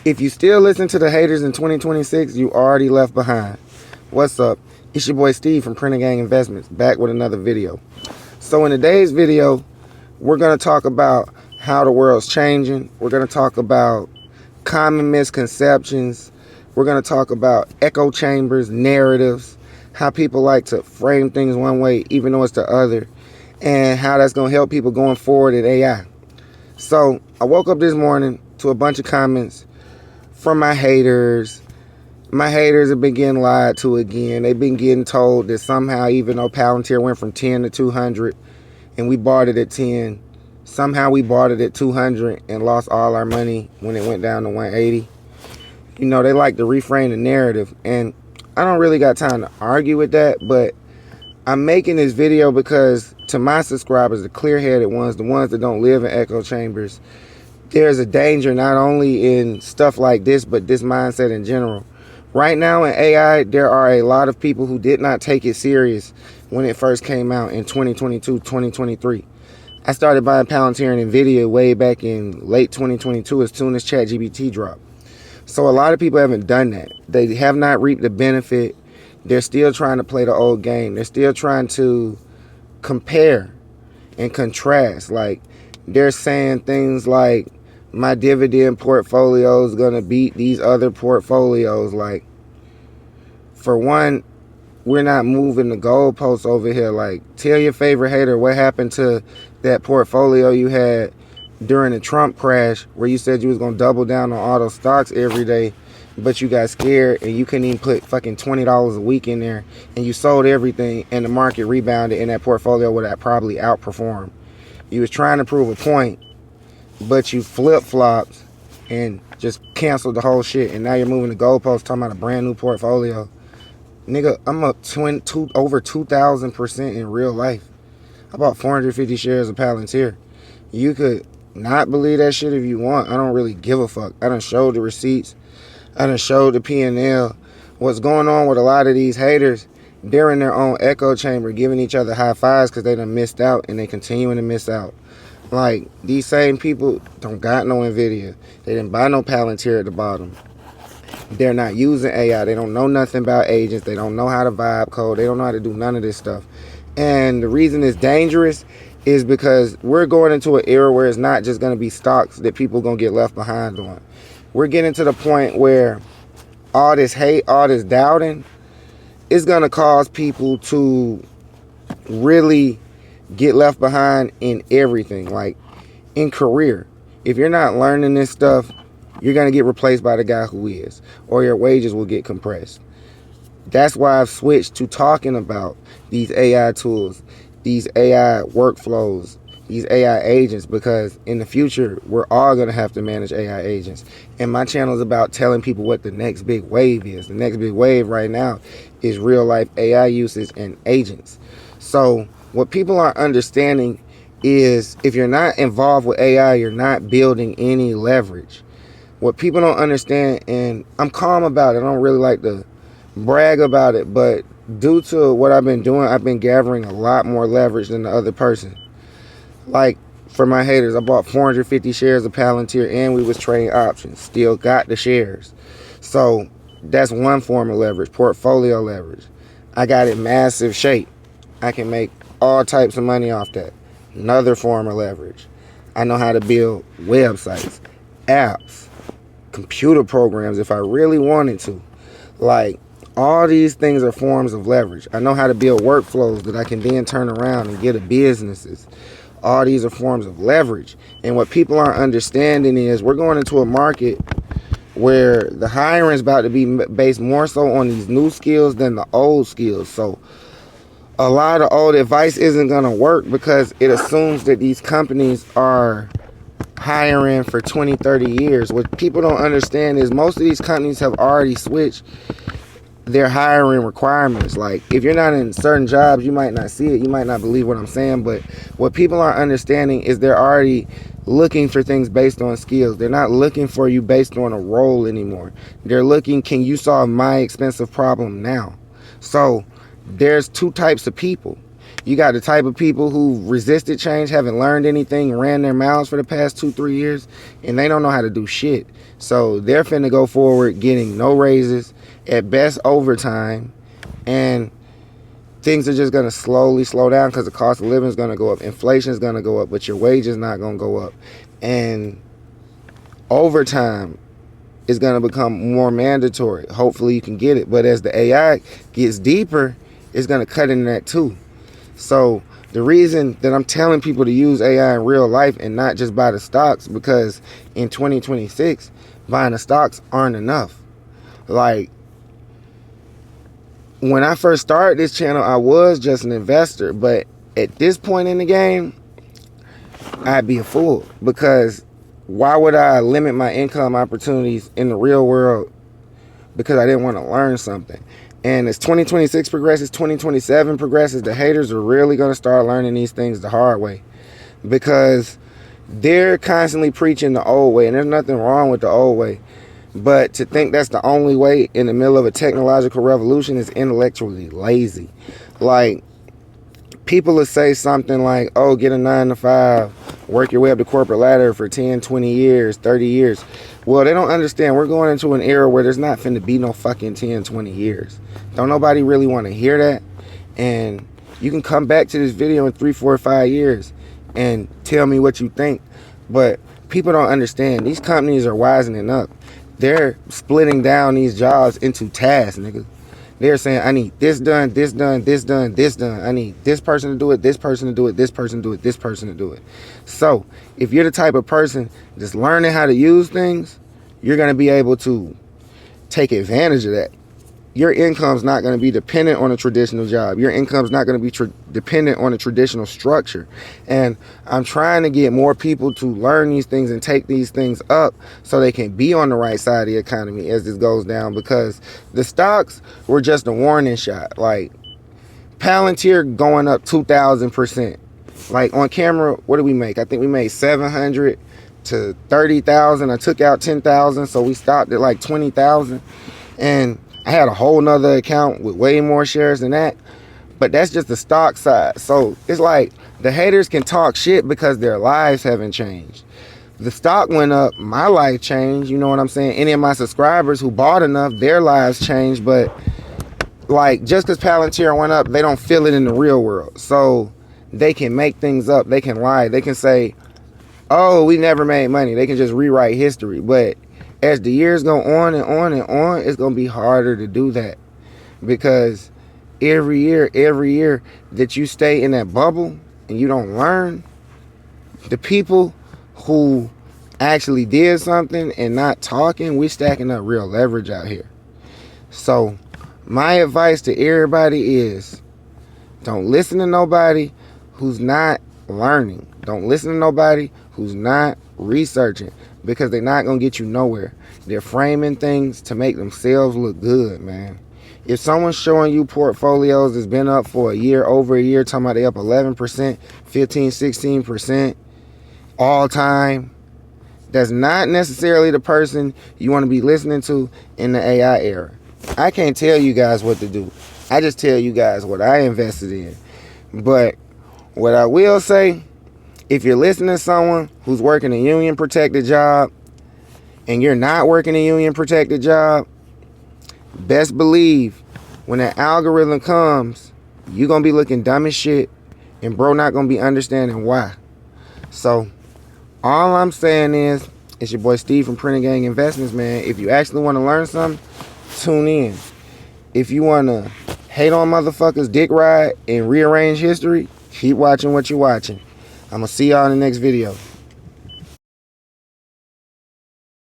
If you still listen to the haters in 2026, you already left behind. What's up? It's your boy Steve from Printing Gang Investments, back with another video. So in today's video, we're going to talk about how the world's changing. We're going to talk about common misconceptions. We're going to talk about echo chambers, narratives, how people like to frame things one way even though it's the other, and how that's going to help people going forward in AI. So I woke up this morning to a bunch of comments from my haters. My haters have been getting lied to again. They've been getting told that somehow, even though Palantir went from 10 to 200 and we bought it at 10, somehow we bought it at 200 and lost all our money when it went down to 180. You know, they like to reframe the narrative, and I don't really got time to argue with that, but I'm making this video because to my subscribers, the clear-headed ones, the ones that don't live in echo chambers, there's a danger not only in stuff like this, but this mindset in general. Right now in AI, there are a lot of people who did not take it serious when it first came out in 2022, 2023. I started buying Palantir and NVIDIA way back in late 2022 as soon as ChatGPT dropped. So a lot of people haven't done that. They have not reaped the benefit. They're still trying to play the old game. They're still trying to compare and contrast. Like, they're saying things like, my dividend portfolio is going to beat these other portfolios. Like, for one, we're not moving the goalposts over here. Like, tell your favorite hater what happened to that portfolio you had during the Trump crash where you said you was going to double down on auto stocks every day, but you got scared and you couldn't even put fucking $20 a week in there, and you sold everything and the market rebounded and that portfolio would have probably outperformed. You was trying to prove a point, but you flip-flopped and just canceled the whole shit, and now you're moving the goalposts talking about a brand new portfolio. Nigga, I'm up over 2,000% in real life. I bought 450 shares of Palantir. You could not believe that shit if you want. I don't really give a fuck. I done showed the receipts. I done showed the P&L. What's going on with a lot of these haters, they're in their own echo chamber giving each other high fives because they done missed out and they continuing to miss out. Like, these same people don't got no NVIDIA. They didn't buy no Palantir at the bottom. They're not using AI. They don't know nothing about agents. They don't know how to vibe code. They don't know how to do none of this stuff. And the reason it's dangerous is because we're going into an era where it's not just going to be stocks that people going to get left behind on. We're getting to the point where all this hate, all this doubting is going to cause people to really get left behind in everything. Like in career, if you're not learning this stuff, you're going to get replaced by the guy who is, or your wages will get compressed. That's why I've switched to talking about these AI tools, these AI workflows, these AI agents, because in the future, we're all going to have to manage AI agents. And my channel is about telling people what the next big wave is. The next big wave right now is real life AI uses and agents. So what people aren't understanding is if you're not involved with AI, you're not building any leverage. What people don't understand, and I'm calm about it, I don't really like to brag about it, but due to what I've been doing, I've been gathering a lot more leverage than the other person. Like, for my haters, I bought 450 shares of Palantir and we was trading options. Still got the shares. So that's one form of leverage, portfolio leverage. I got it massive shape. I can make all types of money off that. Another form of leverage. I know how to build websites, apps, computer programs if I really wanted to. Like, all these things are forms of leverage. I know how to build workflows that I can then turn around and get to businesses. All these are forms of leverage. And what people aren't understanding is we're going into a market where the hiring is about to be based more so on these new skills than the old skills. So a lot of old advice isn't going to work because it assumes that these companies are hiring for 20, 30 years. What people don't understand is most of these companies have already switched their hiring requirements. Like, if you're not in certain jobs, you might not see it, you might not believe what I'm saying, but what people aren't understanding is they're already looking for things based on skills. They're not looking for you based on a role anymore. They're looking, can you solve my expensive problem now? So there's two types of people. You got the type of people who resisted change, haven't learned anything, ran their mouths for the past 2-3 years, and they don't know how to do shit. So they're finna go forward getting no raises, at best overtime, and things are just gonna slowly slow down because the cost of living is gonna go up, inflation is gonna go up, but your wage is not gonna go up, and overtime is gonna become more mandatory. Hopefully you can get it, but as the AI gets deeper, it's gonna cut into that too. So the reason that I'm telling people to use AI in real life and not just buy the stocks, because in 2026, buying the stocks aren't enough. Like, when I first started this channel, I was just an investor, but at this point in the game, I'd be a fool, because why would I limit my income opportunities in the real world because I didn't want to learn something? And as 2026 progresses, 2027 progresses, the haters are really going to start learning these things the hard way, because they're constantly preaching the old way, and there's nothing wrong with the old way. But to think that's the only way in the middle of a technological revolution is intellectually lazy. Like, people will say something like, oh, get a 9-to-5, work your way up the corporate ladder for 10, 20 years, 30 years. Well, they don't understand. We're going into an era where there's not finna be no fucking 10, 20 years. Don't nobody really want to hear that. And you can come back to this video in 3, 4, 5 years and tell me what you think. But people don't understand. These companies are wisening up. They're splitting down these jobs into tasks, nigga. They're saying, I need this done, this done, this done, this done. I need this person to do it, this person to do it, this person to do it, this person to do it. So if you're the type of person just learning how to use things, you're going to be able to take advantage of that. Your income's not going to be dependent on a traditional job. Your income's not going to be dependent on a traditional structure. And I'm trying to get more people to learn these things and take these things up so they can be on the right side of the economy as this goes down, because the stocks were just a warning shot. Like, Palantir going up 2,000%. Like, on camera, what did we make? I think we made 700 to 30,000. I took out 10,000, so we stopped at like 20,000. And I had a whole nother account with way more shares than that, but that's just the stock side. So it's like the haters can talk shit because their lives haven't changed. The stock went up, my life changed, you know what I'm saying? Any of my subscribers who bought enough, their lives changed, but like, just because Palantir went up, they don't feel it in the real world. So they can make things up, they can lie, they can say, oh, we never made money. They can just rewrite history, but as the years go on and on and on, it's going to be harder to do that, because every year that you stay in that bubble and you don't learn, the people who actually did something and not talking, we're stacking up real leverage out here. So my advice to everybody is, don't listen to nobody who's not learning. Don't listen to nobody who's not researching, because they're not going to get you nowhere. They're framing things to make themselves look good, man. If someone's showing you portfolios that's been up for a year, over a year, talking about they up 11%, 15, 16% all time, that's not necessarily the person you want to be listening to in the AI era. I can't tell you guys what to do. I just tell you guys what I invested in. But what I will say, if you're listening to someone who's working a union protected job and you're not working a union protected job, best believe when that algorithm comes, you're going to be looking dumb as shit, and bro not going to be understanding why. So all I'm saying is, it's your boy Steve from Printing Gang Investments, man. If you actually want to learn something, tune in. If you want to hate on motherfuckers, dick ride, and rearrange history, keep watching what you're watching. I'm going to see y'all in the next video.